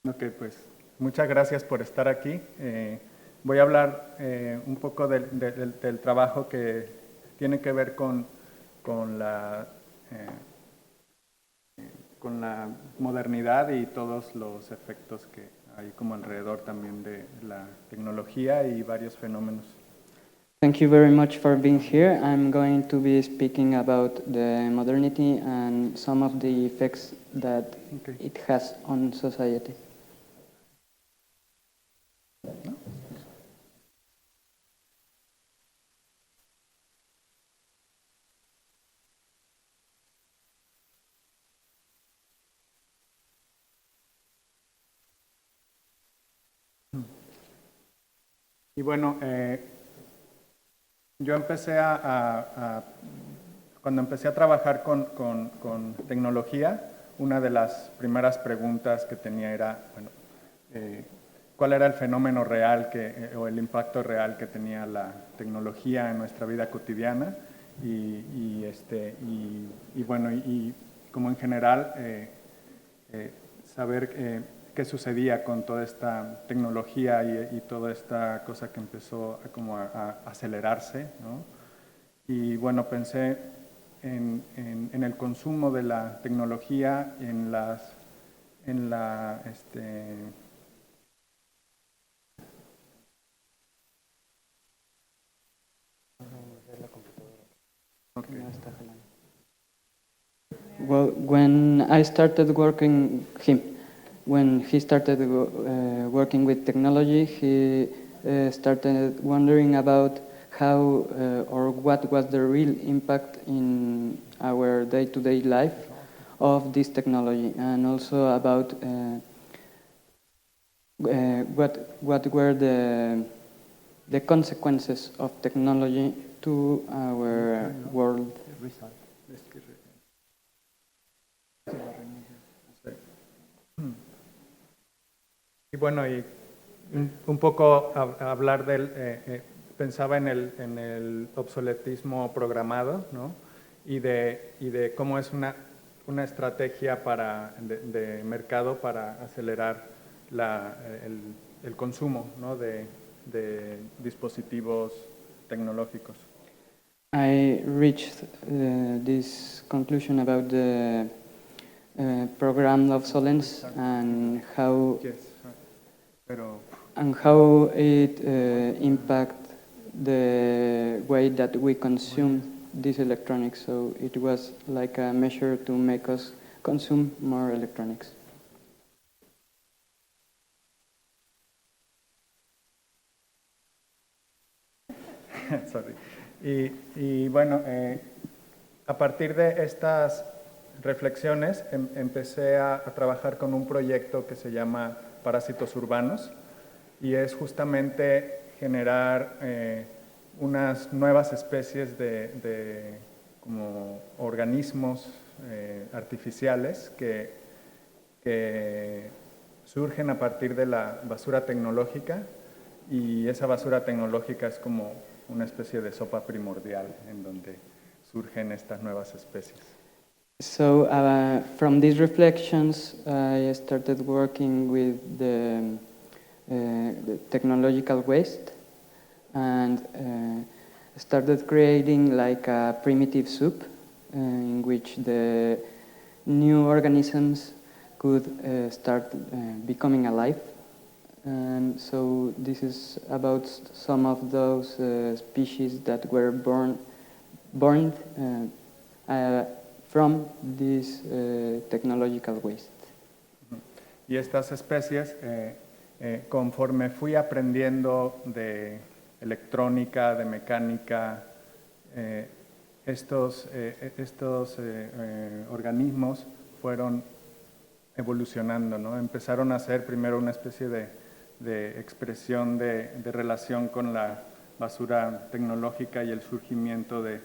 Ok, pues muchas gracias por estar aquí. Voy a hablar un poco del trabajo que tiene que ver con la, con la modernidad y todos los efectos que hay como alrededor también de la tecnología y varios fenómenos. Thank you very much for being here. I'm going to be speaking about the modernity and some of the effects that it has on society. Y bueno, yo empecé cuando empecé a trabajar con tecnología, una de las primeras preguntas que tenía era, bueno, ¿cuál era el fenómeno real o el impacto real que tenía la tecnología en nuestra vida cotidiana? Y bueno, y como en general, saber qué sucedía con toda esta tecnología y toda esta cosa que empezó a acelerarse, ¿no? Y bueno, pensé en el consumo de la tecnología, en la Okay. Well, when I started working, when he started working with technology, he started wondering about how or what was the real impact in our day-to-day life of this technology, and also about what were the consequences of technology to our world. Y bueno, y un poco hablar pensaba en el obsoletismo programado, ¿no? Y de cómo es una estrategia de mercado para acelerar el consumo, ¿no? de dispositivos tecnológicos. I reached this conclusion about the program obsolescence and how it impact the way that we consume these electronics. So it was like a measure to make us consume more electronics. Sorry. Y bueno, a partir de estas reflexiones empecé a trabajar con un proyecto que se llama Parásitos Urbanos, y es justamente generar unas nuevas especies de como organismos artificiales que surgen a partir de la basura tecnológica, y esa basura tecnológica es como una especie de sopa primordial en donde surgen estas nuevas especies. So from these reflections, I started working with the technological waste and started creating like a primitive soup in which the new organisms could start becoming alive. And so this is about some of those species that were born from this technological waste. Y estas especies, conforme fui aprendiendo de electrónica, de mecánica, estos organismos fueron evolucionando, ¿no? Empezaron a ser primero una especie de expresión de relación con la basura tecnológica y el surgimiento de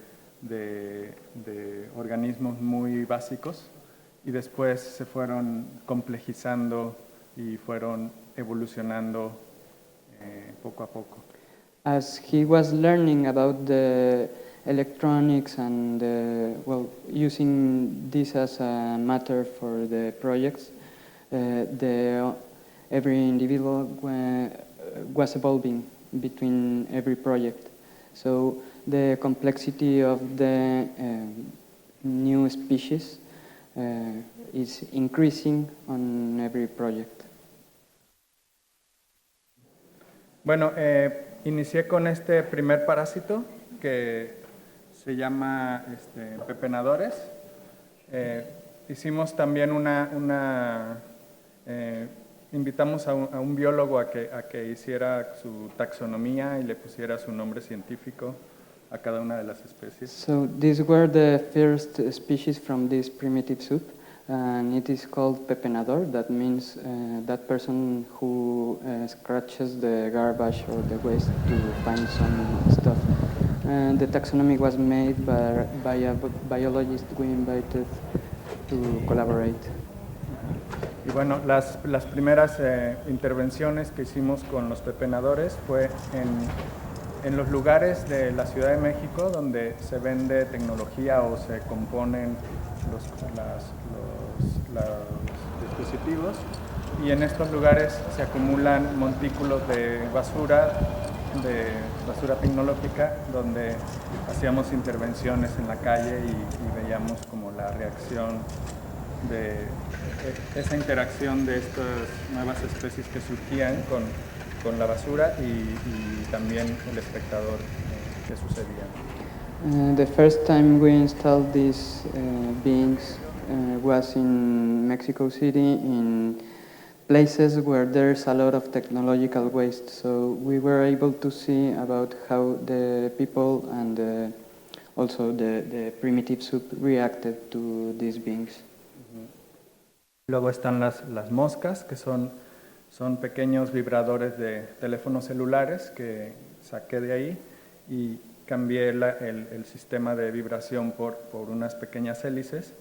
organismos muy básicos, y después se fueron complejizando y fueron evolucionando poco a poco. As he was learning about the electronics and using this as a matter for the projects, the every individual was evolving between every project. So the complexity of the new species is increasing on every project. Bueno, inicié con este primer parásito que se llama pepenadores. Hicimos también invitamos a un biólogo a que hiciera su taxonomía y le pusiera su nombre científico a cada una de las especies. So these were the first species from this primitive soup, and it is called pepenador. That means that person who scratches the garbage or the waste to find some stuff. The taxonomy was made by a biologist we invited to collaborate. Y bueno, las primeras intervenciones que hicimos con los pepenadores fue en los lugares de la Ciudad de México donde se vende tecnología o se componen los dispositivos, y en estos lugares se acumulan montículos de basura tecnológica, donde hacíamos intervenciones en la calle y veíamos como la reacción de esa interacción de estas nuevas especies que surgían con la basura y también el espectador que sucedía. The first time we installed these beings was in Mexico City, in places where there's a lot of technological waste. So we were able to see about how the people and also the primitive soup reacted to these beings. Luego están las moscas, que son pequeños vibradores de teléfonos celulares que saqué de ahí y cambié el sistema de vibración por unas pequeñas hélices.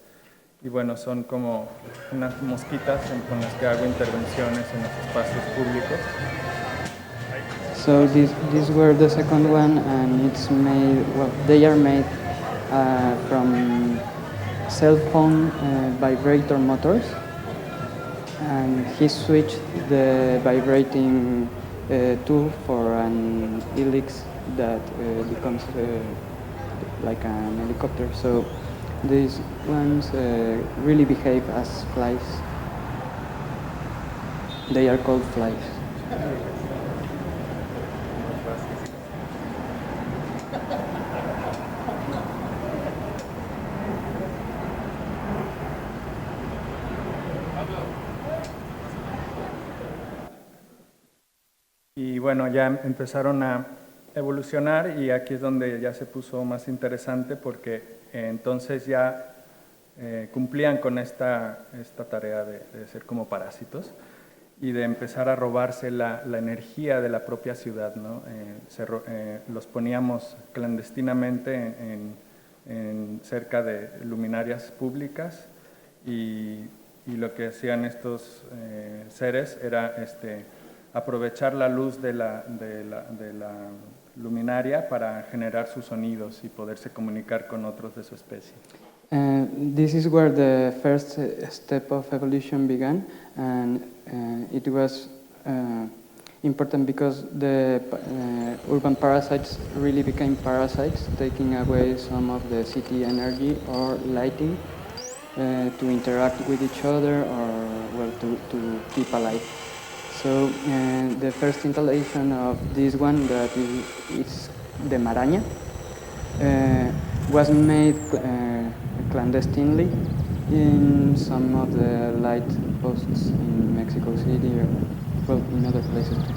Y bueno, son como unas mosquitas con las que hago intervenciones en los espacios públicos. So these were the second one, and it's made, well, they are made from cell phone vibrator motors. And he switched the vibrating tool for an helix that becomes like an helicopter. So these ones really behave as flies. They are called flies. Y bueno, ya empezaron a evolucionar, y aquí es donde ya se puso más interesante, porque entonces ya cumplían con esta tarea de ser como parásitos y de empezar a robarse la energía de la propia ciudad, ¿no? Los poníamos clandestinamente cerca de luminarias públicas, y lo que hacían estos seres era aprovechar la luz de la luminaria para generar sus sonidos y poderse comunicar con otros de su especie. This is where the first step of evolution began, and it was important because the urban parasites really became parasites, taking away some of the city energy or lighting to interact with each other, or well, to keep alive. So the first installation of this one, that is the Maraña, was made clandestinely in some of the light posts in Mexico City, or well, in other places too.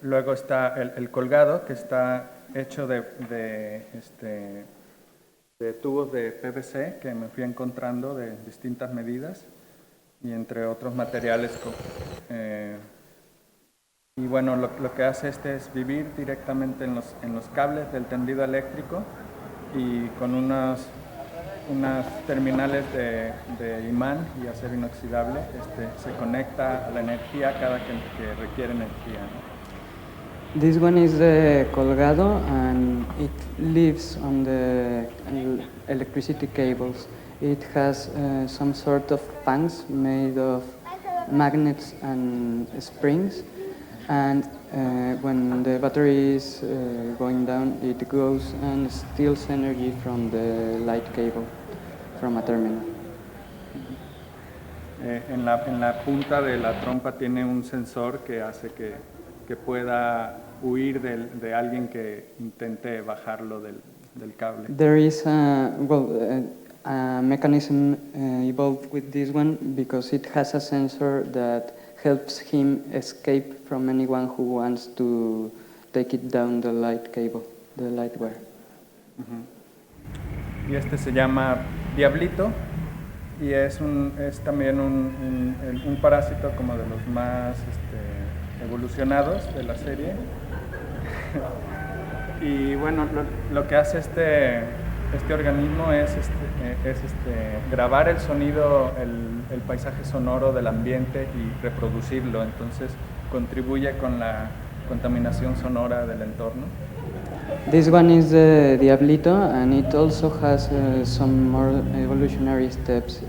Luego está el colgado, que está hecho de tubos de PVC que me fui encontrando de distintas medidas, y entre otros materiales. Y bueno, lo que hace es vivir directamente en los cables del tendido eléctrico, y con unas terminales de imán y acero inoxidable se conecta a la energía cada que requiere energía, ¿no? This one is the Colgado, and it lives on the electricity cables. It has some sort of fangs made of magnets and springs, and when the battery is going down, it goes and steals energy from the light cable from a terminal. En la punta de la trompa tiene un sensor que hace que pueda huir de alguien que intente bajarlo del cable. There is a mechanism evolved with this one because it has a sensor that helps him escape from anyone who wants to take it down the light cable, the light wire. Y este se llama Diablito y es también un parásito como de los más evolucionados de la serie. Y bueno, lo que hace este organismo es grabar el sonido, el paisaje sonoro del ambiente y reproducirlo. Entonces contribuye con la contaminación sonora del entorno. This one is the Diablito, and it also has some more evolutionary steps.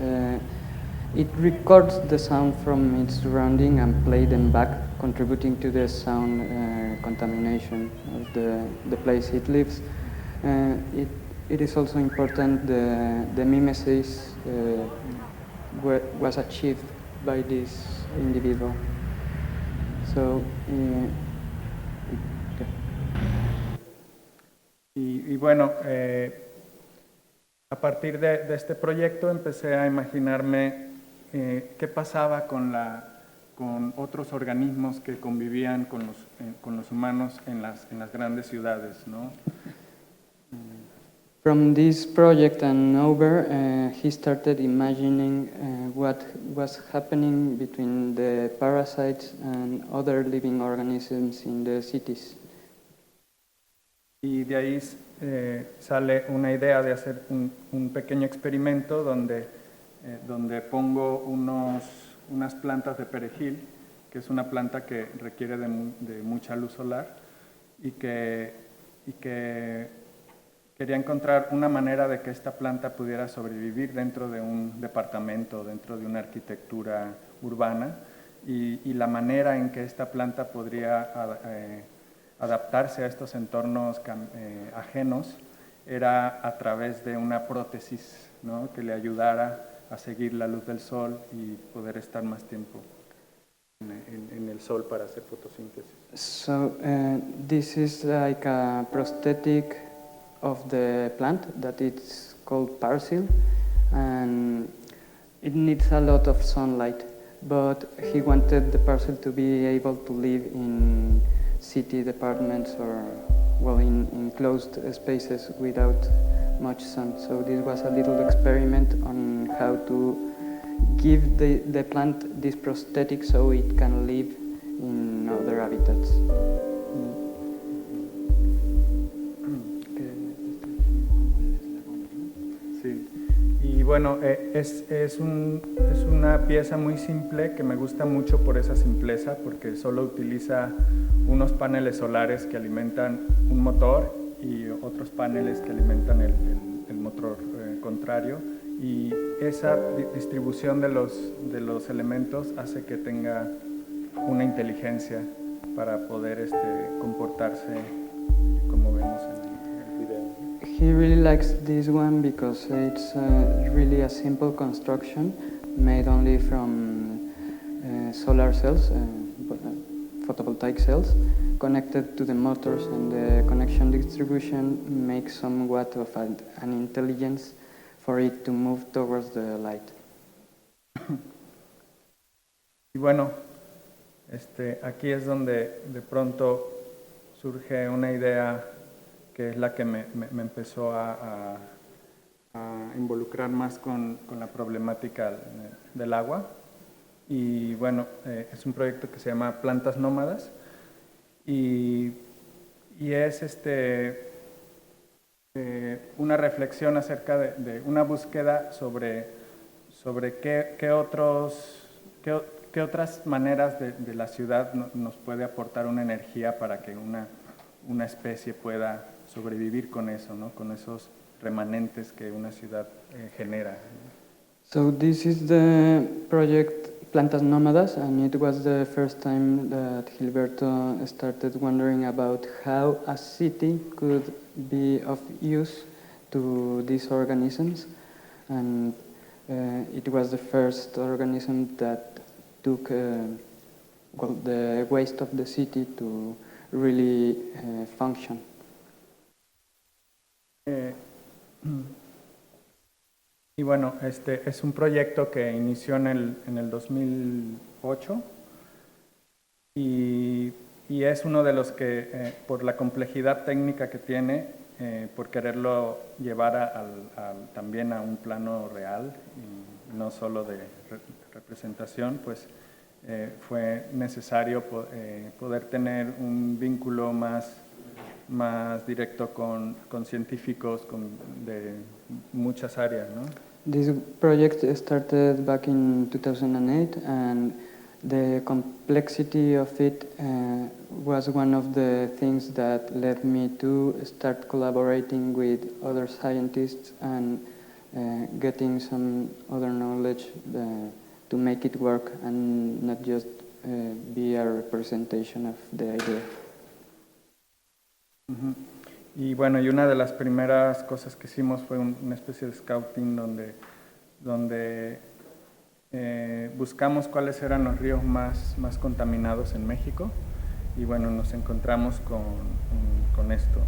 It records the sound from its surrounding and plays them back, contributing to the sound contamination of the place it lives. It is also important the mimesis was achieved by this individual. So, okay. Y bueno, a partir de este proyecto empecé a imaginarme qué pasaba con otros organismos que convivían con los humanos en las grandes ciudades, ¿no? From this project and over, he started imagining what was happening between the parasites and other living organisms in the cities. Y de ahí sale una idea de hacer un pequeño experimento donde pongo unas plantas de perejil, que es una planta que requiere de mucha luz solar y que quería encontrar una manera de que esta planta pudiera sobrevivir dentro de un departamento, dentro de una arquitectura urbana y la manera en que esta planta podría adaptarse a estos entornos ajenos era a través de una prótesis, ¿no? Que le ayudara a seguir la luz del sol y poder estar más tiempo en el sol para hacer fotosíntesis. So this is like a prosthetic of the plant that it's called Parsil, and it needs a lot of sunlight, but he wanted the Parsil to be able to live in city departments or in enclosed spaces without much sun. So this was a little experiment on how to give the plant this prosthetic so it can live in other habitats. Sí, y bueno, es una pieza muy simple que me gusta mucho por esa simpleza, porque solo utiliza unos paneles solares que alimentan un motor y otros paneles que alimentan el motor contrario, y esa distribución de los elementos hace que tenga una inteligencia para poder comportarse como vemos en el video. He really likes this one because it's really a simple construction made only from solar cells, photovoltaic cells, connected to the motors, and the connection distribution makes somewhat of an intelligence for it to move towards the light. Y bueno, aquí es donde de pronto surge una idea que es la que me empezó a involucrar más con la problemática del agua. Y bueno, es un proyecto que se llama Plantas Nómadas y es una reflexión acerca de una búsqueda sobre qué ¿qué otras maneras de la ciudad nos puede aportar una energía para que una especie pueda sobrevivir con eso, ¿no? Con esos remanentes que una ciudad genera? So this is the project Plantas Nómadas, and it was the first time that Gilberto started wondering about how a city could be of use to these organisms, and it was the first organism that took the waste of the city to really function. Y bueno, este es un proyecto que inició en el 2008 y es uno de los que, por la complejidad técnica que tiene, por quererlo llevar también a un plano real y no solo de representación, pues fue necesario poder tener un vínculo más directo con científicos de muchas áreas, ¿no? This project started back in 2008, and the complexity of it was one of the things that led me to start collaborating with other scientists and getting some other knowledge to make it work and not just be a representation of the idea. Uh-huh. Y bueno, y una de las primeras cosas que hicimos fue una especie de scouting donde buscamos cuáles eran los ríos más contaminados en México y bueno, nos encontramos con esto.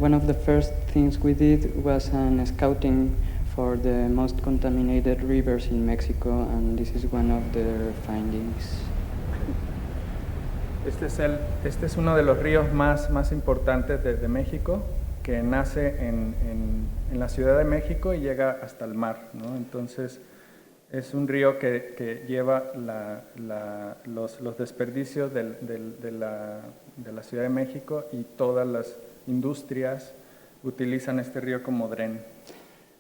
One of the first things we did was an scouting for the most contaminated rivers in Mexico, and this is one of their findings. Este es uno de los ríos más importantes de México, que nace en la Ciudad de México y llega hasta el mar, ¿no? Entonces es un río que lleva los desperdicios de la Ciudad de México, y todas las industrias utilizan este río como dren.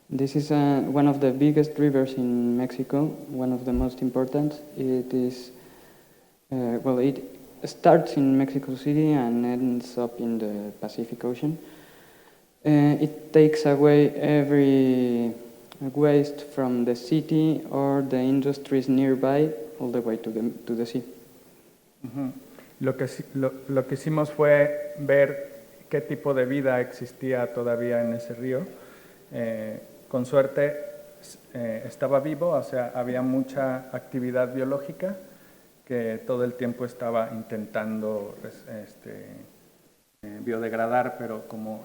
This is one of the biggest rivers in Mexico, one of the most important. It is, it starts in Mexico City and ends up in the Pacific Ocean. It takes away every waste from the city or the industries nearby all the way to the sea. Uh-huh. Lo que hicimos fue ver qué tipo de vida existía todavía en ese río. Con suerte estaba vivo, o sea, había mucha actividad biológica que todo el tiempo estaba intentando biodegradar, pero como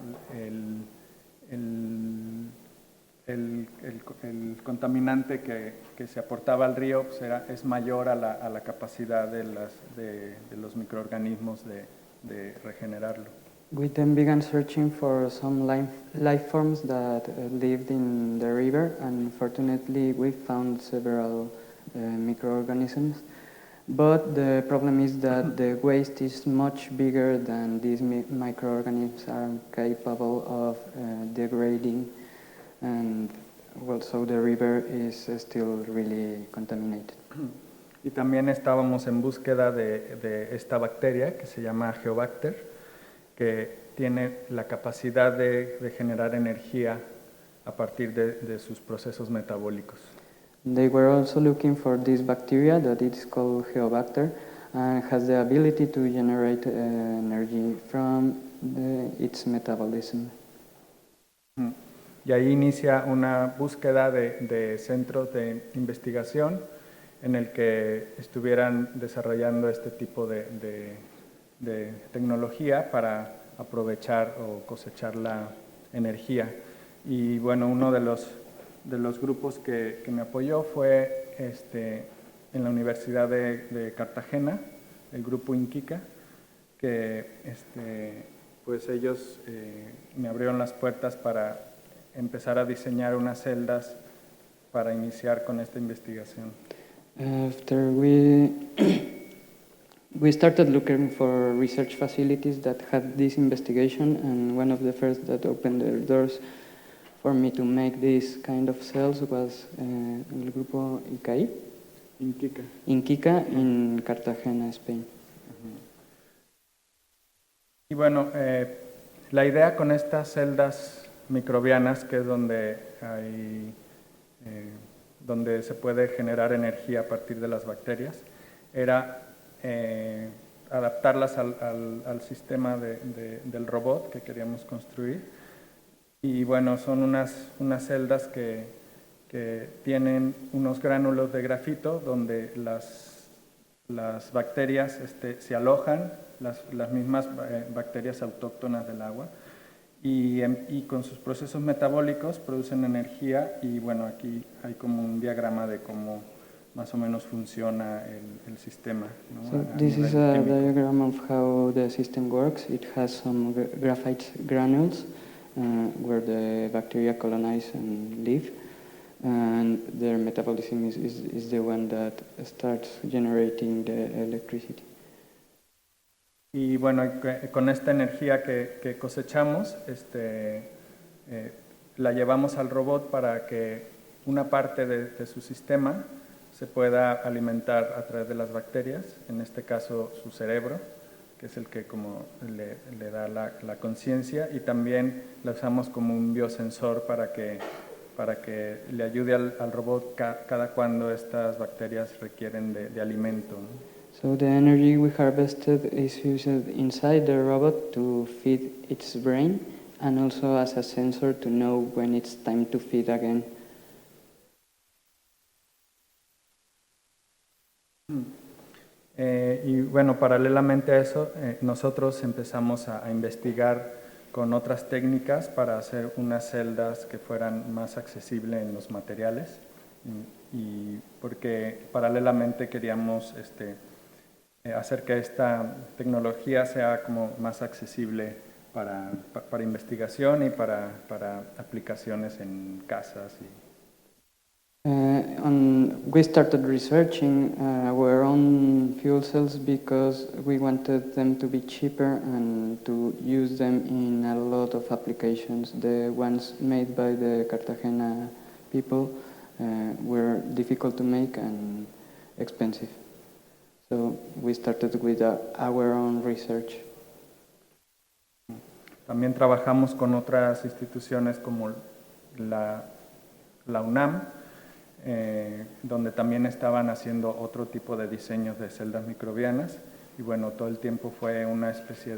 el contaminante que se aportaba al río pues es mayor a la capacidad de los microorganismos de regenerarlo. We then began searching for some life forms that lived in the river, and fortunately we found several microorganisms. But the problem is that the waste is much bigger than these microorganisms are capable of degrading, and so the river is still really contaminated. Y también estábamos en búsqueda de esta bacteria que se llama Geobacter, que tiene la capacidad de generar energía a partir de sus procesos metabólicos. They were also looking for this bacteria that is called Geobacter and has the ability to generate energy from its metabolism. Y ahí inicia una búsqueda de centros de investigación en el que estuvieran desarrollando este tipo de tecnología para aprovechar o cosechar la energía. Y bueno, uno de los grupos que me apoyó fue en la Universidad de Cartagena, el grupo Inquica, que pues ellos me abrieron las puertas para empezar a diseñar unas celdas para iniciar con esta investigación. After we started looking for research facilities that had this investigation, and one of the first that opened their doors for me to make this kind of cells was el grupo ICAI. Inquica. Inquica, in Cartagena, Spain. Y bueno, la idea con estas celdas microbianas, que es donde donde se puede generar energía a partir de las bacterias, era adaptarlas al sistema del robot que queríamos construir. Y bueno, son unas celdas que tienen unos gránulos de grafito donde las bacterias se alojan, las mismas bacterias autóctonas del agua, y con sus procesos metabólicos producen energía. Y bueno, aquí hay como un diagrama de cómo más o menos funciona el sistema, ¿no? So this is a diagram of how the system works. It has some graphite granules where the bacteria colonize and live, and their metabolism is the one that starts generating the electricity. Y bueno, con esta energía que cosechamos, la llevamos al robot para que una parte de su sistema se pueda alimentar a través de las bacterias, en este caso su cerebro, que es el que como le da la conciencia, y también la usamos como un biosensor para que le ayude al robot cada cuando estas bacterias requieren de alimento, ¿no? So the energy we harvested is used inside the robot to feed its brain, and also as a sensor to know when it's time to feed again. Y bueno, paralelamente a eso, nosotros empezamos a investigar con otras técnicas para hacer unas celdas que fueran más accesibles en los materiales, y porque paralelamente queríamos hacer que esta tecnología sea como más accesible para investigación y para aplicaciones en casas. We started researching our own fuel cells because we wanted them to be cheaper and to use them in a lot of applications. The ones made by the Cartagena people were difficult to make and expensive. So we started with our own research. También trabajamos con otras instituciones como la UNAM, donde también estaban haciendo otro tipo de diseños de celdas microbianas. Y bueno, todo el tiempo fue una especie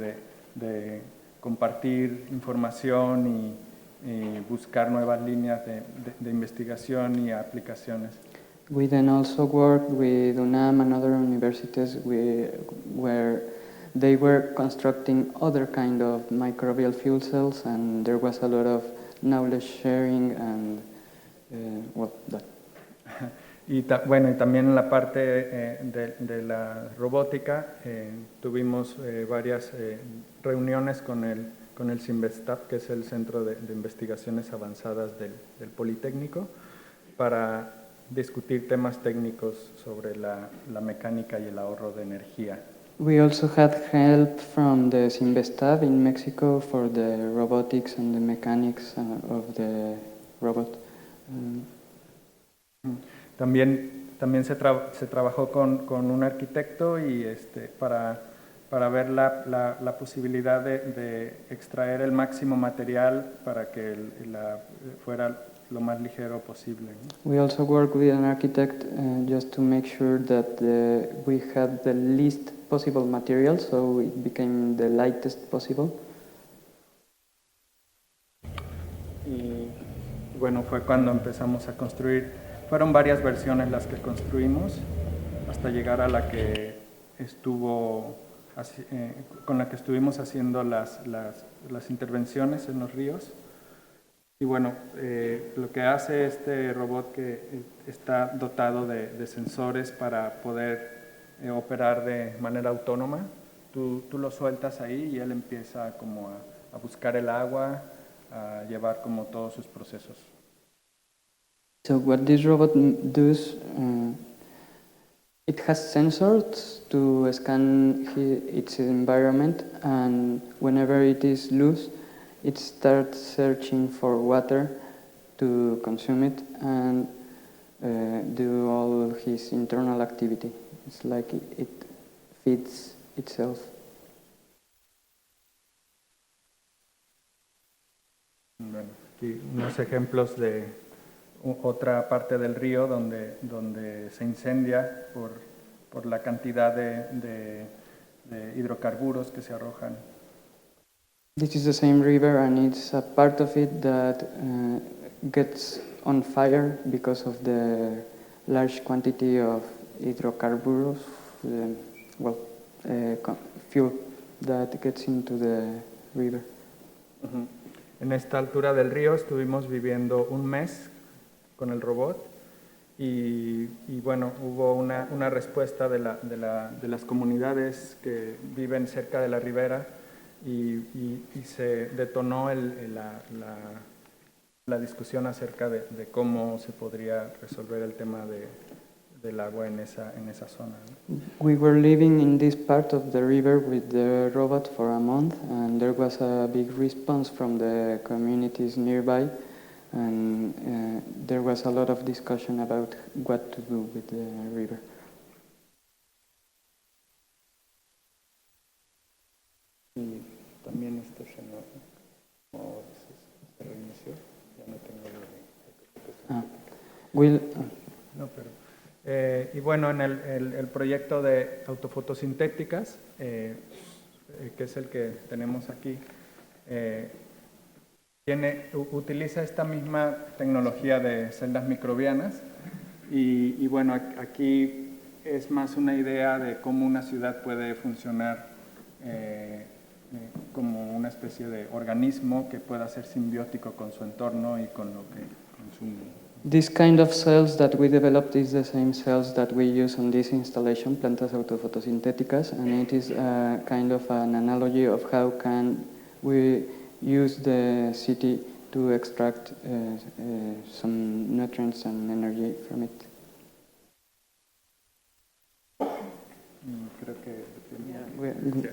de compartir información y buscar nuevas líneas de investigación y aplicaciones. We then also worked with UNAM and other universities where they were constructing other kind of microbial fuel cells, and there was a lot of knowledge sharing and that. Y bueno, y también en la parte de la robótica tuvimos varias reuniones con el CINVESTAP, que es el Centro de Investigaciones Avanzadas del Politécnico, para discutir temas técnicos sobre la mecánica y el ahorro de energía. We also had help from the CINVESTAB in Mexico for the robotics and the mechanics of the robot. También se trabajó con un arquitecto y para ver la posibilidad de extraer el máximo material para que fuera lo más ligero posible. We also worked with an architect just to make sure that we had the least possible material, so it became the lightest possible. Y bueno, fue cuando empezamos a construir. Fueron varias versiones las que construimos hasta llegar a la que con la que estuvimos haciendo las intervenciones en los ríos. Y bueno, lo que hace este robot, que está dotado de sensores para poder operar de manera autónoma, tú lo sueltas ahí y él empieza como a buscar el agua, a llevar como todos sus procesos. So what this robot does, it has sensors to scan its environment, and whenever it is loose, it starts searching for water to consume it, and do all his internal activity. It's like it feeds itself. Bueno, aquí unos ejemplos de otra parte del río donde se incendia por la cantidad de hidrocarburos que se arrojan. This is the same river, and it's a part of it that gets on fire because of the large quantity of hydrocarbons, fuel that gets into the river. Uh-huh. En esta altura del río estuvimos viviendo un mes con el robot y bueno, hubo una respuesta de las comunidades que viven cerca de la ribera y se detonó la discusión acerca de cómo se podría resolver el tema del agua en esa zona, ¿no? We were living in this part of the river with the robot for a month, and there was a big response from the communities nearby, and there was a lot of discussion about what to do with the river. Y también esto se reinició, ya no tengo No, pero y bueno, en el proyecto de autofotosintéticas, que es el que tenemos aquí, utiliza esta misma tecnología de celdas microbianas y bueno, aquí es más una idea de cómo una ciudad puede funcionar como una especie de organismo que pueda ser simbiótico con su entorno y con lo que consume. This kind of cells that we developed is the same cells that we use on this installation, Plantas Autofotosintéticas, and it is a kind of an analogy of how can we use the city to extract some nutrients and energy from it. Creo que... Yeah,